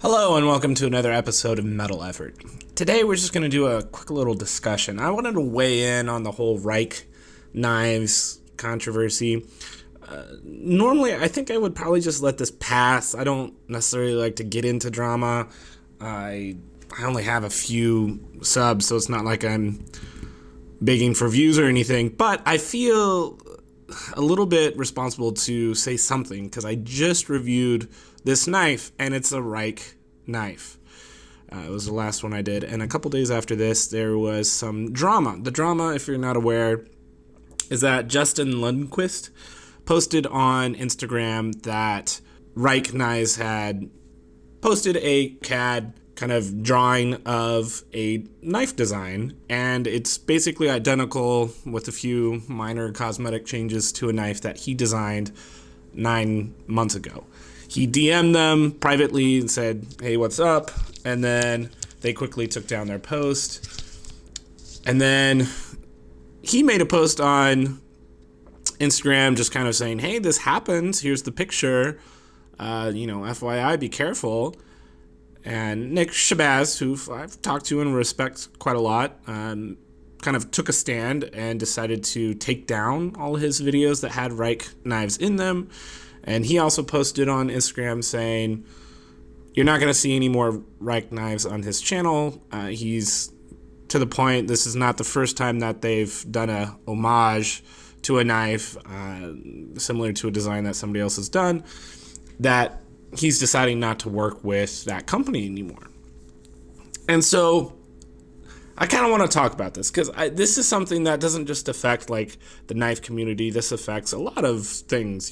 Hello and welcome to another episode of Metal Effort. Today we're just going to do a quick little discussion. I wanted to weigh in on the whole Rike Knives controversy. Normally I think I would probably just let this pass. I don't necessarily like to get into drama. I only have a few subs, so it's not like I'm begging for views or anything, but I feel a little bit responsible to say something because I just reviewed this knife and it's a Rike knife. It was the last one I did, and a couple days after this there was some drama. The drama, if you're not aware, is that Justin Lundquist posted on Instagram that Rike Knives had posted a CAD kind of drawing of a knife design, and it's basically identical with a few minor cosmetic changes to a knife that he designed 9 months ago. He DM'd them privately and said, "Hey, what's up?" And then they quickly took down their post. And then he made a post on Instagram just kind of saying, "Hey, this happened. Here's the picture. FYI, be careful." And Nick Shabazz, who I've talked to and respect quite a lot, kind of took a stand and decided to take down all his videos that had Rike Knives in them. And he also posted on Instagram saying, "You're not going to see any more Rike Knives on his channel." He's to the point, this is not the first time that they've done a homage to a knife similar to a design that somebody else has done, that he's deciding not to work with that company anymore. And so I kind of want to talk about this because this is something that doesn't just affect like the knife community. This affects a lot of things,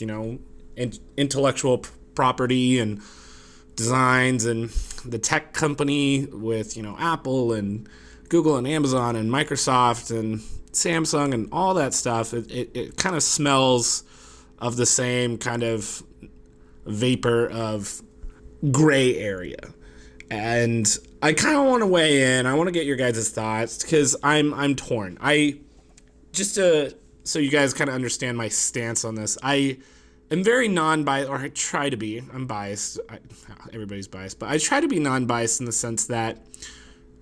intellectual property and designs, and the tech company with, Apple and Google and Amazon and Microsoft and Samsung and all that stuff. It kind of smells of the same kind of vapor of gray area. And I kind of want to weigh in. I want to get your guys' thoughts because I'm torn. So you guys kind of understand my stance on this. I am very non-biased, or I try to be. I'm biased. Everybody's biased, but I try to be non-biased in the sense that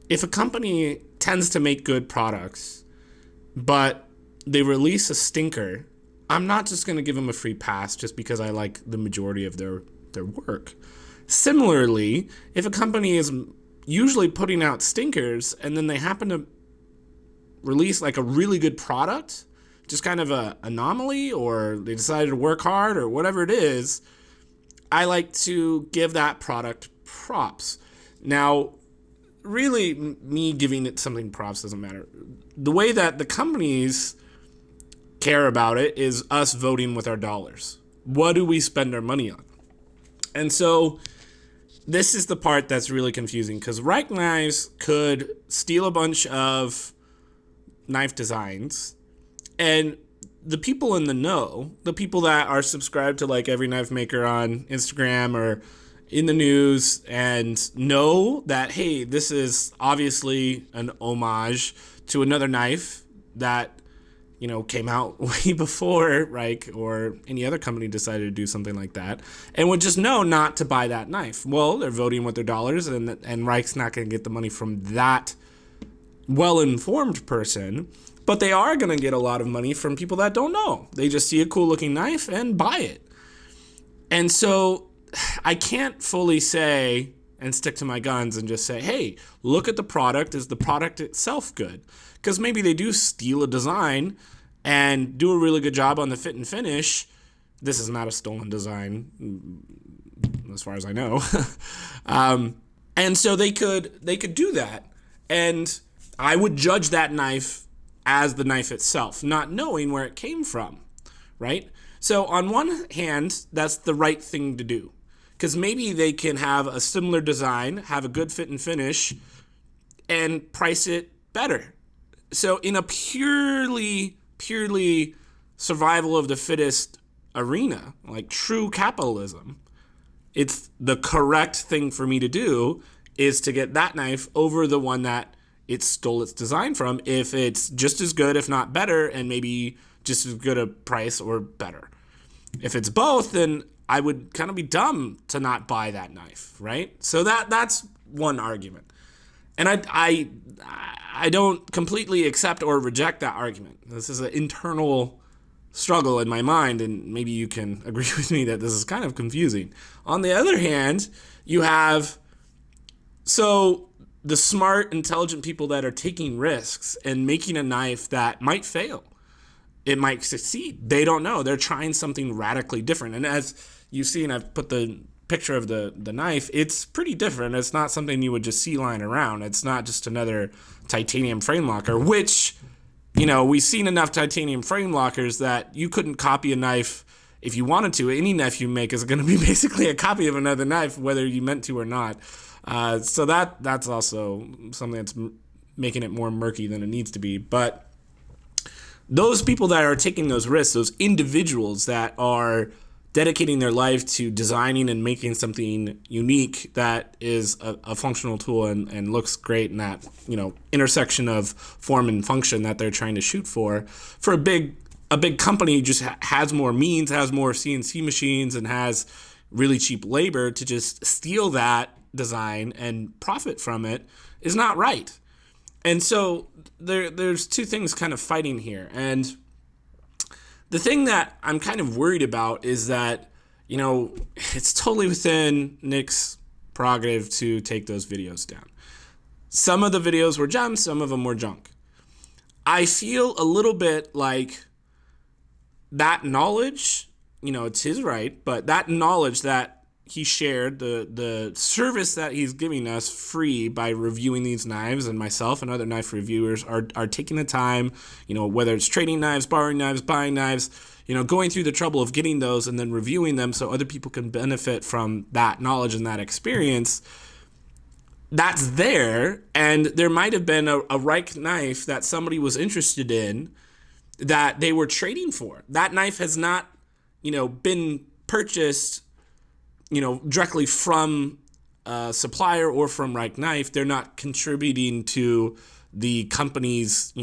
if a company tends to make good products, but they release a stinker, I'm not just going to give them a free pass just because I like the majority of their work. Similarly, if a company is usually putting out stinkers and then they happen to release like a really good product, just kind of an anomaly, or they decided to work hard or whatever it is, I like to give that product props. Now, really, me giving it something props doesn't matter. The way that the companies care about it is us voting with our dollars. What do we spend our money on? And so this is the part that's really confusing, because Rike Knives could steal a bunch of knife designs, and the people in the know, the people that are subscribed to like every knife maker on Instagram or in the news and know that, hey, this is obviously an homage to another knife that came out way before Rike or any other company decided to do something like that, and would just know not to buy that knife. Well, they're voting with their dollars, and Rike's not going to get the money from that well-informed person, but they are going to get a lot of money from people that don't know. They just see a cool-looking knife and buy it. And so I can't fully say and stick to my guns and just say, hey, look at the product. Is the product itself good? Because maybe they do steal a design and do a really good job on the fit and finish. This is not a stolen design, as far as I know. And so they could do that. And I would judge that knife as the knife itself, not knowing where it came from, right? So on one hand, that's the right thing to do, because maybe they can have a similar design, have a good fit and finish, and price it better. So in a purely survival of the fittest arena, like true capitalism, it's the correct thing for me to do is to get that knife over the one that it stole its design from, if it's just as good, if not better, and maybe just as good a price or better. If it's both, then I would kind of be dumb to not buy that knife, right? So that's one argument. And I don't completely accept or reject that argument. This is an internal struggle in my mind, and maybe you can agree with me that this is kind of confusing. On the other hand, you have the smart, intelligent people that are taking risks and making a knife that might fail. It might succeed. They don't know. They're trying something radically different. And as you've seen, I've put the picture of the knife. It's pretty different. It's not something you would just see lying around. It's not just another titanium frame locker, which, we've seen enough titanium frame lockers that you couldn't copy a knife if you wanted to. Any knife you make is going to be basically a copy of another knife, whether you meant to or not. So that's also something that's making it more murky than it needs to be. But those people that are taking those risks, those individuals that are dedicating their life to designing and making something unique that is a functional tool and looks great in that, intersection of form and function that they're trying to shoot for a big company just has more means, has more CNC machines, and has really cheap labor to just steal that design and profit from it is not right. And so there's two things kind of fighting here. And the thing that I'm kind of worried about is that, it's totally within Nick's prerogative to take those videos down. Some of the videos were gems, some of them were junk. I feel a little bit like that knowledge, it's his right, but that knowledge that he shared, the service that he's giving us free by reviewing these knives, and myself and other knife reviewers are taking the time, whether it's trading knives, borrowing knives, buying knives, going through the trouble of getting those and then reviewing them so other people can benefit from that knowledge and that experience. That's there, and there might have been a Rike knife that somebody was interested in that they were trading for. That knife has not, been purchased directly from a supplier or from Rike Knife. They're not contributing to the company's,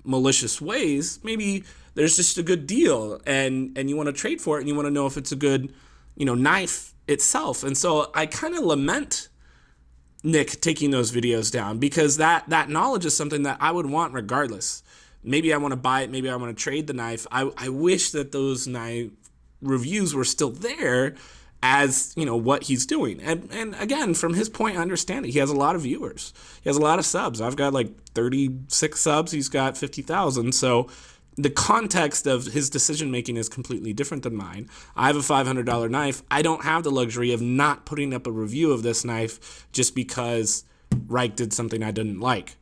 malicious ways. Maybe there's just a good deal and you want to trade for it and you want to know if it's a good, knife itself. And so I kind of lament Nick taking those videos down because that knowledge is something that I would want regardless. Maybe I want to buy it. Maybe I want to trade the knife. I wish that those knife reviews were still there as what he's doing, and again, from his point, I understand it. He has a lot of viewers, he has a lot of subs. I've got like 36 subs, he's got 50,000. So the context of his decision making is completely different than mine. I have a $500 knife. I don't have the luxury of not putting up a review of this knife just because Rike did something I didn't like.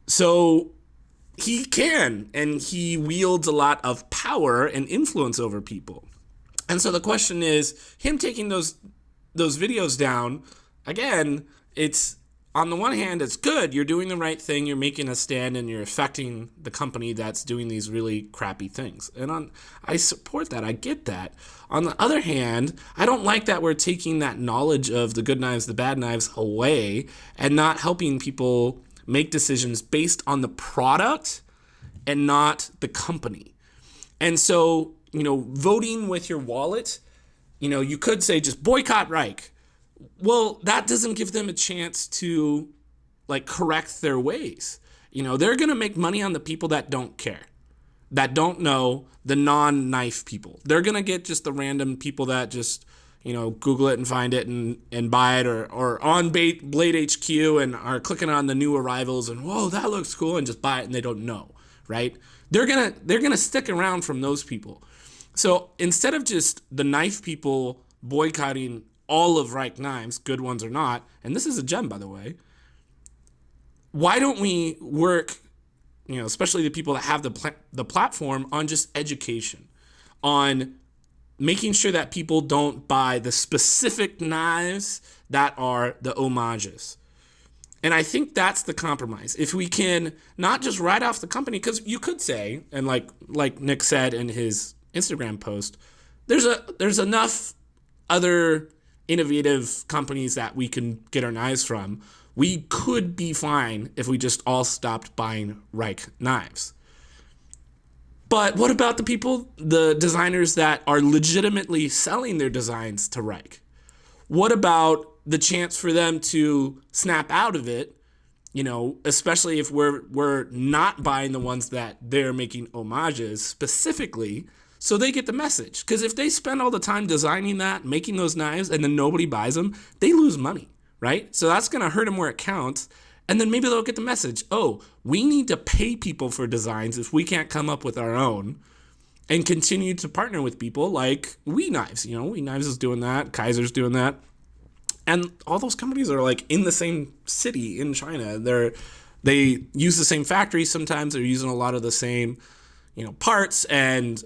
So he can, and he wields a lot of power and influence over people. And so the question is, him taking those videos down, again, it's, on the one hand, it's good. You're doing the right thing. You're making a stand and you're affecting the company that's doing these really crappy things. And I support that. I get that. On the other hand, I don't like that we're taking that knowledge of the good knives, the bad knives away and not helping people make decisions based on the product and not the company. And so, voting with your wallet, you could say just boycott Rike. Well, that doesn't give them a chance to correct their ways. They're going to make money on the people that don't care, that don't know, the non-knife people. They're going to get just the random people that just, Google it and find it and buy it, or on Blade HQ and are clicking on the new arrivals and, whoa, that looks cool, and just buy it and they don't know, right? They're going to stick around from those people. So instead of just the knife people boycotting all of Rike knives, good ones or not, and this is a gem, by the way, why don't we work, especially the people that have the platform, on just education, on making sure that people don't buy the specific knives that are the homages. And I think that's the compromise. If we can not just write off the company, because you could say, and like Nick said in his Instagram post, there's enough other innovative companies that we can get our knives from. We could be fine if we just all stopped buying Rike knives. But what about the designers that are legitimately selling their designs to Rike? What about the chance for them to snap out of it, especially if we're not buying the ones that they're making homages specifically, so they get the message? Because if they spend all the time designing that, making those knives, and then nobody buys them, they lose money, right? So that's going to hurt them where it counts. And then maybe they'll get the message, oh, we need to pay people for designs if we can't come up with our own, and continue to partner with people like We Knives. We Knives is doing that. Kaiser's doing that. And all those companies are like in the same city in China. They use the same factories sometimes. They're using a lot of the same, parts and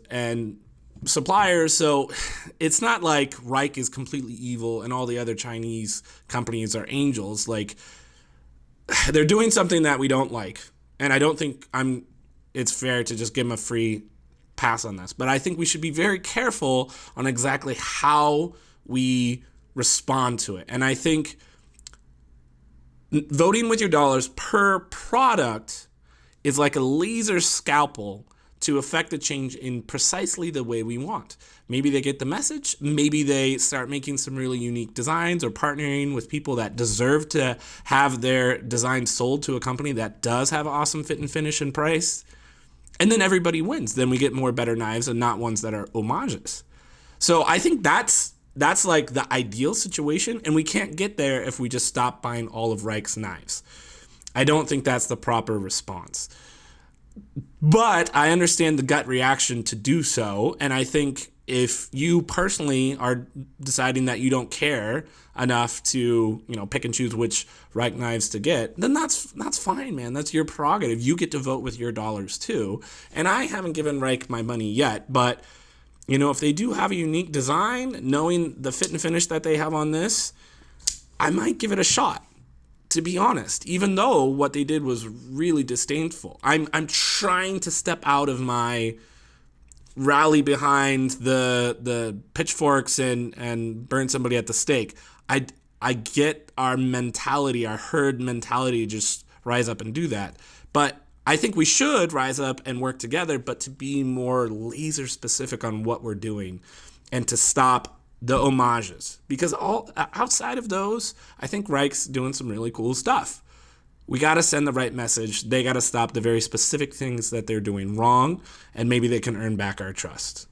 suppliers. So it's not like Rike is completely evil and all the other Chinese companies are angels. Like, they're doing something that we don't like. And I don't think it's fair to just give them a free pass on this. But I think we should be very careful on exactly how we respond to it. And I think voting with your dollars per product is like a laser scalpel to affect the change in precisely the way we want. Maybe they get the message. Maybe they start making some really unique designs or partnering with people that deserve to have their designs sold to a company that does have awesome fit and finish and price. And then everybody wins. Then we get more better knives and not ones that are homages. So I think that's like the ideal situation, and we can't get there if we just stop buying all of Rike's knives. I don't think that's the proper response. But I understand the gut reaction to do so, and I think if you personally are deciding that you don't care enough to, pick and choose which Rike knives to get, then that's fine, man. That's your prerogative. You get to vote with your dollars too. And I haven't given Rike my money yet, but if they do have a unique design, knowing the fit and finish that they have on this, I might give it a shot, to be honest, even though what they did was really disdainful. I'm trying to step out of my rally behind the pitchforks and burn somebody at the stake. I get our mentality, our herd mentality, just rise up and do that. But I think we should rise up and work together, but to be more laser specific on what we're doing and to stop the homages. Because outside of those, I think Rike's doing some really cool stuff. We got to send the right message. They got to stop the very specific things that they're doing wrong, and maybe they can earn back our trust.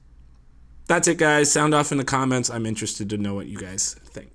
That's it, guys. Sound off in the comments. I'm interested to know what you guys think.